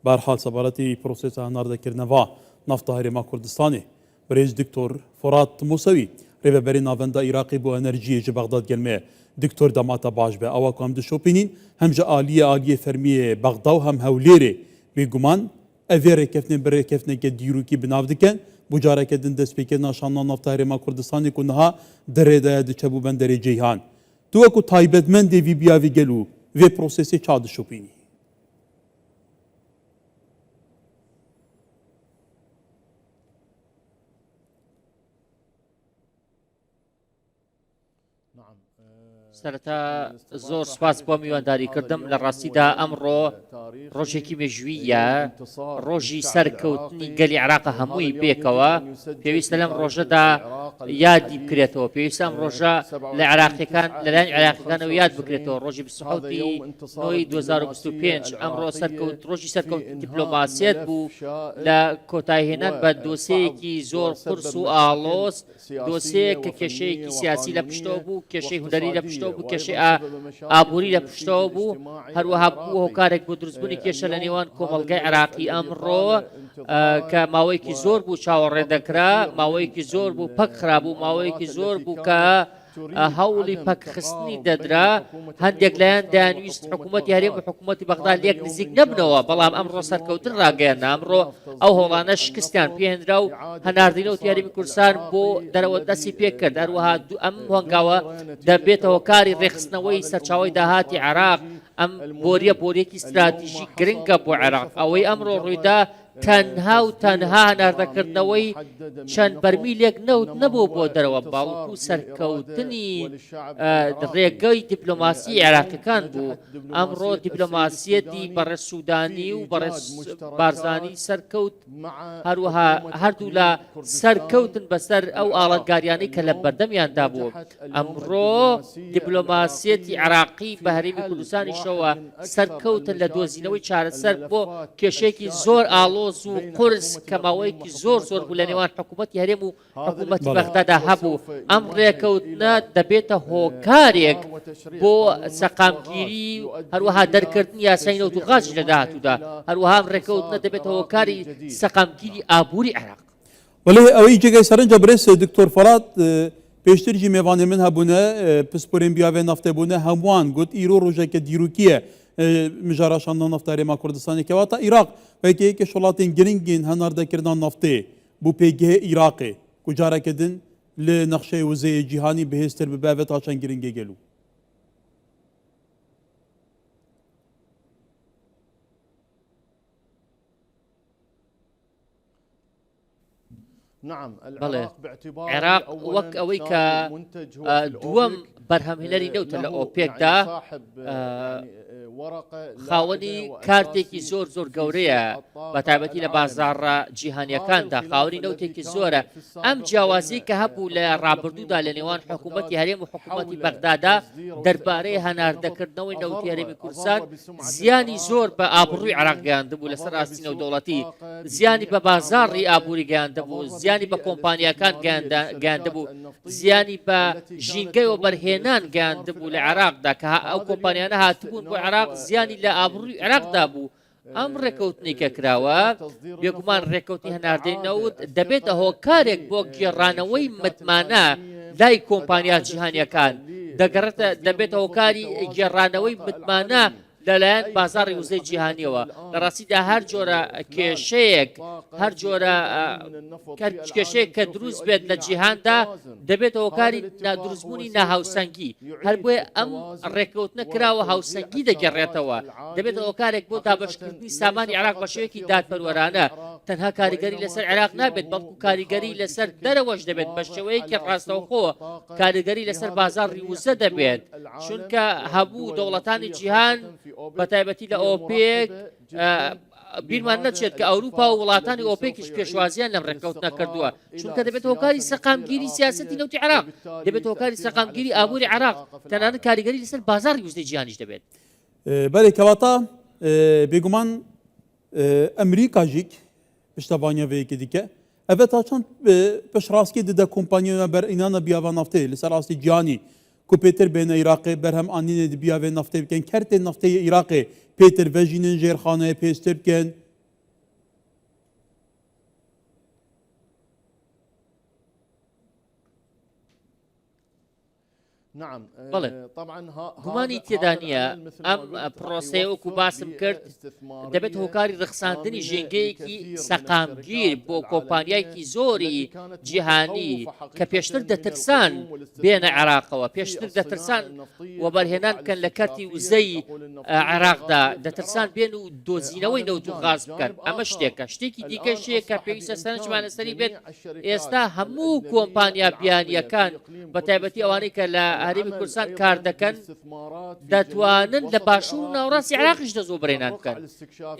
بەرحال سەبارەتی پرۆسێسە هەناردەکردنەوە نەفتە هەرێما کوردستانی برێژ دکتۆر فۆرات موسەوی ڕێبەبەری ناوەندە عێراقی بۆ ئەنەرژیە ji بەغداد gelmê دکتۆر دەماتە باش بێ ئەوە کو ئەم دشۆپینین هەم ji aliyê fەرمیê بەغدا و هەم هەولێرê bêguman ev ê rêkeftinê bi rêkeftineke dîrokî binav dikin bû careke din destpêkirina şandan nafta herêma Kurdistanê ku niha derê de diçe bû benderê Ceyhan. Tu wekû taybetmendê vî biyavî gel û vê prosesê ça dişopînî. سەرەتا زۆر سپاس بۆ میوانداریکردم لە ڕاستیدا ئەمڕۆ ڕۆژێکی مێژوویە ڕۆژی سەرکەوتنی گەلی عێراقە هەمووی بێکەوە پێویستە لەم ڕۆژەدا یادی بکرێتەوە پێویستە ئەم ڕۆژە لە عێراقیەکان لەلایەن عێراقیەکانەوە یاد بکرێتەوە ڕۆژی 2025 ئەمڕۆ ڕۆژی سەرکەوت دیپلۆماسیەت بوو لە کۆتایهێنان بە دۆسەیەکی زۆر قورس و ئاڵۆز دۆسەیە کە کێشەیەکی سیاسی لە پشتەوە بوو کێشەی هونەری لە پشتەوە بوو کێشەی ئابووری لە پشتەوە بوو هەروەها بوو هۆکارێک بۆ دروستبوونی کێشە لە نێوان کۆمەڵگەی عێراقی ئەمڕۆ کە ماوەیەکی زۆر بوو چاوەڕێ دەکرا ماوەیەکی زۆر بوو پەک خرابوو ماوەیەکی زۆر بوو کە هەوڵی پەکخستنی دەدرا هەندێک لایەن دەیانویست حکوومەتی هەرێم و حکوومەتی بەغدا لێک نزیک نەبنەوە بەڵام ئەمڕۆ سەرکەوتن ڕاگەیاند ئەمڕۆ ئەو هەوڵانە شکستیان پێهێنرا و هەناردینەوە یاریمی کوردستان بۆ دەرەوە دەستی پێ کرد هەروەها ئەم هەنگاوە دەبێتەوە کاری ڕێخستنەوەی سەرچاوی داهاتی عێراق ئەم بۆریەکی استراتیژی گرنگە بۆ عێراق ئەوەی ئەمڕۆ ڕوویدا تەنها و تەنها هەناردەکردنەوەی چەند بەرمیلێک نەوت نەبوو بۆ دەرەوە باڵکو سەرکەوتنی ڕێگەی دیپلۆماسی عێراقیەکان بوو ئەمڕۆ دیپلۆماسیەتی بەڕێز سوودانی و بەڕێز بارزانی سەرکەوت هەروەها هەردوو لە سەرکەوتن بەسەر ئەو ئاڵنگاریانەی کە لە بەردەمیاندا بوو ئەمڕۆ دیپلۆماسیەتی عێراقی بە هەرێمی کوردستانیشەوە سەرکەوتن لە دۆزینەوەی چارەسەر بۆ کێشەیەکی زۆر ئاڵۆز و قورس کە ماوەیەکی زۆر زۆر بوو لە نێوان حکوومەتی هەرێم و حکوومەتی بەغدادا هەبوو ئەم ڕێکەوتنە دەبێتە هۆکارێک بۆ سەقامگیری هەروەها دەرکردنی یاسای نەوت و غازی لە داهاتوودا هەروەها ئەم ڕێکەوتنە دەبێتە هۆکاری سەقامگیری ئابووری عێراق ولی ئەوەی جێگەی سەرنجە برێس دکتۆر فەرات پێشترجی میێوانێ من هەبوونە پسپۆرێن بیاوێ نەفتە بوونە هەمووان گوت ئیرۆ ڕۆژێکە دیروکیە مژارە شاندان نەفتە هەرێما کوردستانی کەواتە عێراق یەکێکە وڵاتین گرنگین هەناردەکردان نەفتێ بوو پێگەهێ عێراقێ کو جارێکە دن لە نەخشەی وزەیە جیهانی بەهێزتر ببێت تا چەند گرنگێ گەلو بەڵێ عێراق وەک ئەوەی کە دووەم بەرهەمهێنەری نەوتە لە ئۆپێکدا خاوەنی کارتێکی زۆر زۆر گەورەیە بە تایبەتی لە بازاڕە جیهانیەکاندا خاوەنی نەوتێکی زۆرە ئەم جیاوازی کە هەبوو لە ڕابردوودا لە نێوان حکوومەتی هەرێم و حکوومەتی بەغدادا دەربارەی هەناردەکردنەوەی نەوتی هەرێمی کوردستان زیانی زۆر بە ئابڕووی عێراق گەیاندبوو لەسەر ئاستی نەودەوڵەتی زیانی بە بازاڕی ئابووری گەیاندەبوو زیانی بە کۆمپانیەکان گەیاندەبوو زیانی بە ژینگەی و بەرهێنان گەیاندەبوو لە عێراقدا کە ئەو کۆمپانیانە هاتبوون بۆ عێراق زیانی لە ئابڕووی عێراقدا بوو ئەم ڕێکەوتنی کە کراوە بێگومان ڕێکەوتنی هەناردەی نەوت دەبێتە هۆکارێک بۆ گێڕانەوەی متمانە لای کۆمپانیا جیهانیەکان دەبێتە هۆکاری گێڕانەوەی متمانە لەلایەن بازاڕی وزەی جیهانیەوە لە ڕاستیدا هەر جۆرە کێشەیەک هەر جۆرە کێشەیەک کە دروست بێت لە جیهاندا دەبێت هۆکاری دروستبوونی ناهاوسەنگی هەر بۆیە ئەم ڕێکەوتنە کراوە هاوسەنگی دەگەڕێتەوە دەبێت هۆکارێک بۆ دابەشکردنی سامانی عێراق بە شێوەیەکی دادپەروەرانە تەنها کاریگەری لەسەر عێراق نابێت بەڵکو کاریگەری لەسەر دەرەوەش دەبێت بە شێوەیەکی ڕاستەوخۆ کاریگەری لەسەر بازاڕی وزە دەبێت چونکە هەبوو دەوڵەتانی جیهان بە تایبەتی لە ئۆپێک بیرمان نەچێت کە ئەوروپا و وڵاتانی ئۆپێکیش پێشوازیان لەم ڕێکەوتنە کردووە چونکە دەبێت هۆکاری سەقامگیری سیاسەتی نەوتی عێراق دەبێت هۆکاری سەقامگیری ئابووری عێراق تەنانەت کاریگەری لەسەر بازاڕی وزەی جیهانیش دەبێت بەڵێ کەواتە بێگومان ئەمریکا ژیک پشتەوانیەوەیەکی دیکە ئەvê تا چەند پشتڕاستکی دەدە کۆمپانیۆنە بەرئینانە بیاڤە نەفتەیە لەسەر ڕاستی جیهانی ku pêtir bêne Iraqê berhem anînê di biyavê naftê bikin kertên nafteyê Iraqê pêtir vejînin jêrxaneyê pêştir bikin نعم طبعا گومانی تێدا نییە ئەم پرۆسەیە وەکو باسم کرد دەبێت هۆکاری ڕخساندنی ژینگەیەکی سەقامگیر بۆ کۆمپانیایەکی زۆری جیهانی کە پێشتر دەترسان بێنە عێراقەوە پێشتر دەترسان وەبەرهێنان بکەن لە کەرتی وزەی عێراقدا دەترسان بێن و دۆزینەوەی نەوت و غاز بکەن ئەمە شتێکە شتێکی دیکەشەیە کە پێویستە سەرنجمانە سەری بێت ئێستا هەموو کۆمپانیا بیانیەکان بە تایبەتی ئەوانەی کە لە هەرێمی کوردستان کار دەکەن دەتوانن لە باشوور و ناوڕاستی عێراقیش دەزۆ بڕێنان بکەن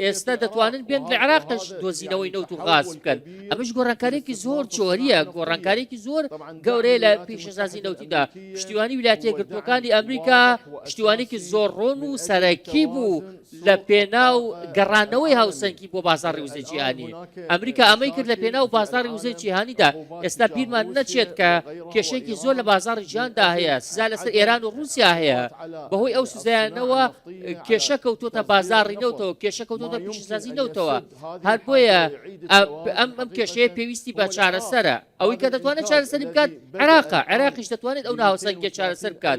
ئێستا دەتوانن بێن لە عێراقش دۆزینەوەی نەوت و غاز بکەن ئەمەش گۆڕانکاریێکی زۆر جۆریە گۆڕانکاریێکی زۆر گەورەیە لە پیشەسازی نەوتیدا پشتیوانی ویلایەتە یەکگرتووەکانی ئەمریکا پشتیوانێکی زۆر ڕۆن و سەرەکی بوو لە پێناو گەڕانەوەی هاوسەنگی بۆ بازاڕی وزەی جیهانی ئەمریکا ئەمەی کرد لە پێناو بازاڕی وزەی جیهانیدا ئێستا بیرمان نەچێت کە کێشێکی زۆر لە بازاڕی جیهاندا هەیە سزا لەسەر ئێران و رووسیا هەیە بەهۆی ئەو سزایانەوە کێشە کەوتۆتە بازاڕی نەوتەوە کێشە کەوتۆتە پیشەسازی نەوتەوە هەر بۆیە ئەم کێشەیە پێویستی بە چارەسەرە ئەوەی کە دەتوانێت چارەسەری بکات عێراقیش دەتوانێت ئەو ناوسەنگیە چارەسەر بکات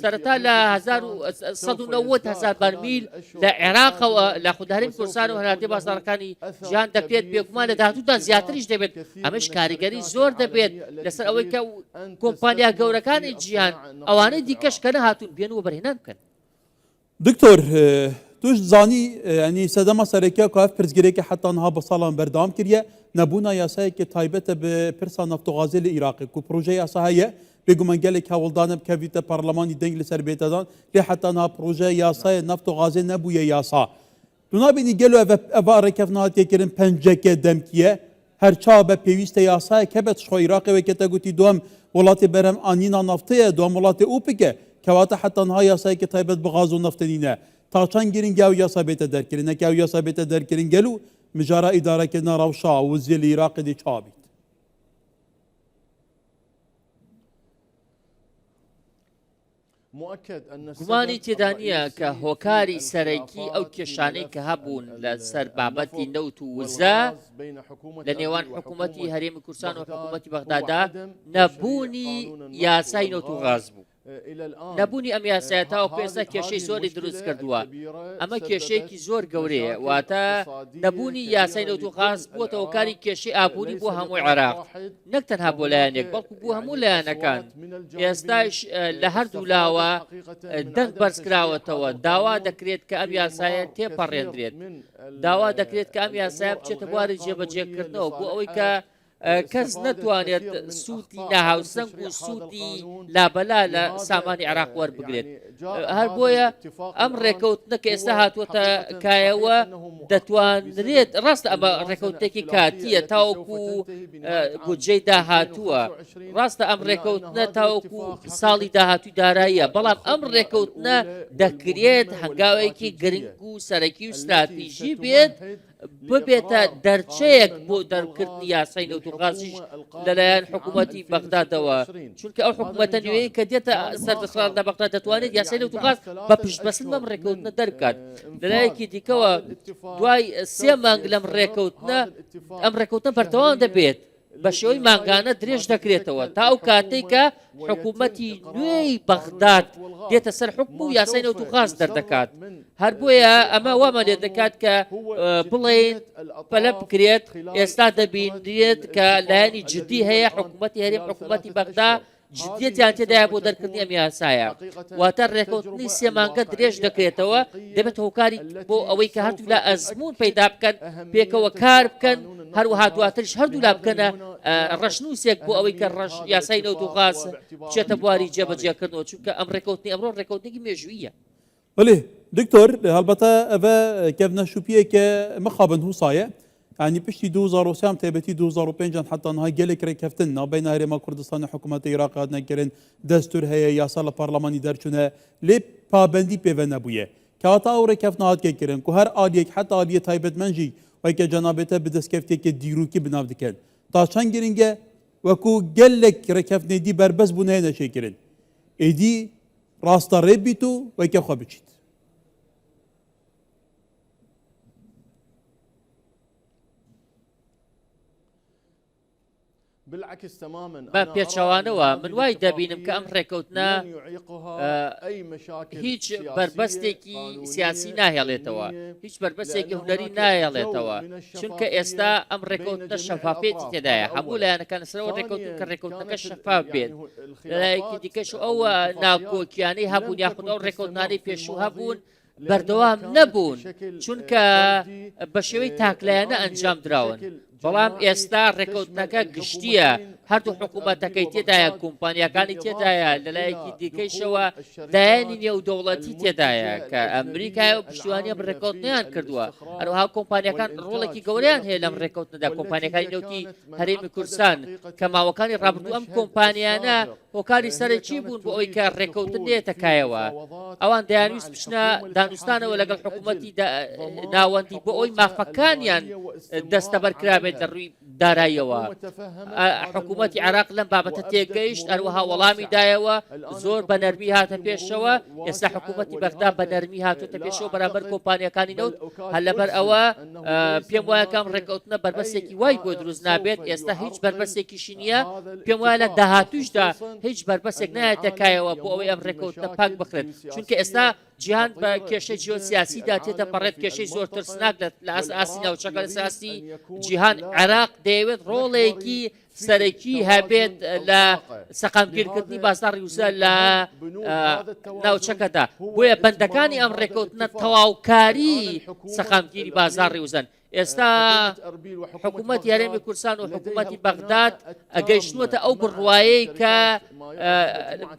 سەرەتا لە 1990 بەرمیل لە عێراقەوە لە خودداری کوردستان و هەناردەی بازاڕەکانی ژیان دەکرێت بێگومان لە داهاتوودا زیاتریش دەبێت ئەمەش کاریگەری زۆر دەبێت لەسەر ئەوەی کە کۆمپانیا گەورەکانی جیهان ئەوانەی دیکەش کە نەهاتوون بێن و بەرهێنان بکەن. دکتۆر توش زانی ینی سەدەما سەرەکیە کە پرسگirêkê heta niha bi salan berdewam kiriye nebûna yasayekê taybet e bi pirsa naftogazê li Iraqê ku proje yasa heye bêguman gelek hewildan e bikevîte parlamenî deng li ser bêtedan lê heta niha proje yasayê naftogazê nebûye yasa. Tu nabînî gelo eva rekevna hatiye kirin penceke demkiye her çawa be pêwîst e yasayek hebe tişxwe Iraqê weke te gotî duhem welatê berem anîna naftê ye duhem welatê OPEC e kewate heta niha yasayekê taybet bi gaz û naftinî ne. تاچان گیرین گاو یاسا بیت درکرین گاو یاسا بیت درکرین گلو مجارا اداره کردن روشا و زیل عراق دی چابید گومانی تێدا نییە کە هۆکاری سەرەکی ئەو کێشانەی کە هەبوون لە سەر بابەتی نەوت و وزە لە نێوان حکوومەتی هەرێمی کوردستان و حکوومەتی بەغدادا نەبوونی یاسای نەوت و غاز بوو نەبوونی ئەم یاسایەتەوە پێستا کێشەی زۆری دروست کردووە ئەمە کێشەیەکی زۆر گەورەیە واتە نەبوونی یاسای نەوت و غاز بووەتە هۆکاری کێشەی ئابووری بۆ هەموو عێراق نەک تەنها بۆ لایەنێک بەڵکو بۆ هەموو لایەنەکان ئێستاش لە هەردوو لاوە دەنگ بەرز کراوەتەوە داوا دەکرێت کە ئەم یاسایە تێپەڕێنرێت داوا دەکرێت کە ئەم یاسایە بچێتە بواری جێبەجێکردنەوە بۆ ئەوەی کە کەس نەتوانێت سوودی ناهاوسەنگ و سوودی لابەلا لە سامانی عێراق وەربگرێت هەر بۆیە ئەم ڕێکەوتنە کە ئێستا هاتووەتە کایەوە دەتوانرێت ڕاستە ئەمە ڕێکەوتێکی کاتیە تاوەکو بودجەی داهاتووە ڕاستە ئەم ڕێکەوتنە تاوەکو ساڵی داهاتووی داراییە بەڵام ئەم ڕێکەوتنە دەکرێت هەنگاوێکی گرنگ و سەرەکی و استراتیژی بێت ببێتە دەرچەیەک بۆ دەرکردنی یاسای نەوت و غازیش لەلایەن حکوومەتی بەغدادەوە چونکە ئەو حکوومەتە نوێیە کە دێتە سەردەسەڵاتدا بەغداد دەتوانێت یاسای نەوت و غاز بە پشتبەسن بەم ڕێکەوتنە دەرکات لەلایەکی دیکەوە دوای 3 مانگ لەم ڕێکەوتنە ئەم ڕێکەوتنە بەردەوام دەبێت بە شێوەی مانگانە درێژ دەکرێتەوە تا ئەو کاتەی کە حکوومەتی نوێی بەغداد دێتە سەر حکم و یاسای نەوت و غاز دەردەکات هەر بۆیە ئەمە وامان لێ دەکات کە بڵێن پەلە بکرێت ئێستا دەبینرێت کە لایەنی جدی هەیە حکوومەتی هەرێم حکوومەتی بەغدا جدیەتیان تێدایە بۆ دەرکردنی ئەم یاسایە واتە ڕێکەوتنی 3 مانگە درێژ دەکرێتەوە دەبێت هۆکاری بۆ ئەوەی کە هەردوو لا ئەزمون پەیدا بکەن پێکەوە کار بکەن هەروەها دواترش هەردوو لا بکەنە ڕەشنووسێک بۆ ئەوەی کە یاسای نەوت و غاز بچێتە بواری جێبەجێکردنەوە چونکە ئەم ڕێکەوتنی ئەمڕۆ ڕێکەوتنێکی مێژوویە. بله دکتۆر هەڵبەتە ئەvە کەڤنە شوپیەکە مخابن هوسایە يعني پشتی 2003 تایبەتی 2005 حتا نها gelek rêkeftin navbeyna Herêma Kurdistanê hikûmeta Iraqê hatine kirin destûr heye yasa li parlemanî derçûne lê pabendî pêve nebûye kewata ew rêkeftina hatiye kirin ku her aliyek heta aliyê taybetmend jî weke cenabê te bi destkeftiyekê dîrûkî binav dikin ta çend giring e weku gelek rêkeftinê dî berbez bûne hêne çêkirin êdî rasta rê bît û weke xwe biçît. بە پێچەوانەوە من وای دەبینم کە ئەم ڕێکەوتنە هیچ بربەستێکی سیاسی ناهێڵێتەوە، هیچ بربەستێکی هونەری ناهێڵێتەوە، چونکە ئێستا ئەم ڕێکەوتنە شەفافێتی تێدایە، هەموو لایەنەکان لەسەرەوە ڕێکەوتن کە ڕێکەوتنەکە شەفاف بێت. لەلایەکی دیکەش ئەو ناکۆکیانەی هەبوون یاخود ئەو ڕێکەوتنانەی پێشوو هەبوون بەردەوام نەبوون، چونکە بە شێوەی تاکلایەنە ئەنجام دراون. بەڵام ئێستا ڕێکەوتنەکە گشتیە، هەردوو حکوومەتەکەی تێدایە، کۆمپانیەکانی تێدایە، لەلایەکی دیکەیشەوە لایەنی نێودەوڵەتی تێدایە کە ئەمریکای و پشتیوانی ئەم ڕێکەوتنیان کردووە. هەروەها کۆمپانیەکان ڕۆڵێکی گەورەیان هەیە لەم ڕێکەوتنەدا، کۆمپانیەکانی نەوتی هەرێمی کوردستان کە ماوەکانی ڕابردوو ئەم کۆمپانیانە هۆکاری سەرەکی بوون بۆ ئەوەی کە ڕێکەوتن دێتەکایەوە. ئەوان دەیانویست بچنە دانوستانەوە لەگەڵ حکوومەتی ناوەندی بۆ ئەوی مافەکانیان دەستەبەرکرابێت لە ڕووی داراییەوە. حکوومەتی عێراق لەم بابەتە تێگەیشت، هەروەها وەڵامی دایەوە، زۆر بە نەرمی هاتە پێشەوە. ئێستا حکوومەتی بەغدا بە نەرمی هاتوتە پێشەوە بەرامبەر کۆمپانیەکانی نەوت. هەر لەبەر ئەوە پێم وایە کەم ڕێکەوتنە بربەستێکی وای بۆ دروست نابێت. ئێستا هیچ بربەستێکیشی نییە، پێم وایە لە داهاتووشدا هیچ بربەستێک نایەتەکایەوە بۆ ئەوەی ئەم ڕێکەوتنە پاک بخرێت، چونکە ئێستا جیهان بە کێشەی جیۆسیاسیدا تێتە پەڕێت، کێشەی زۆر ترسناک لە ئاسی ناوچەکە لە ساسی جیهان. عێراق دەیەوێت ڕۆڵێکی سەرەکی هەبێت لە سەقامگیرکردنی بازاڕی وزە لە ناوچەکەدا. بۆیە بەندەکانی ئەم ڕێکەوتنە تەواوکاری سەقامگیری بازاڕی وزەن. ئێستا حکوومەتی هەرێمی کوردستان و حکوومەتی بەغداد ئەگەیشتووەتە ئەو بڕوایەی کە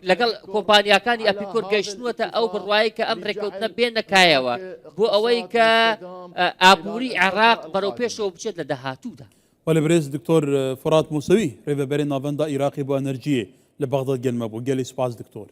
لەگەڵ کۆمپانیەکانی ئەپیکۆر گەیشتووەتە ئەو بڕوایی کە ئەم ڕێکەوتنە بێنەکایەوە بۆ ئەوەی کە ئابووری عێراق بەرەو پێشەوە بچێت لە داهاتوودا. والبرز دكتور فرات موسوي ريفا برين نافندا عراقي بو انرجيه لبغداد جلمه بو جالي سباس دكتور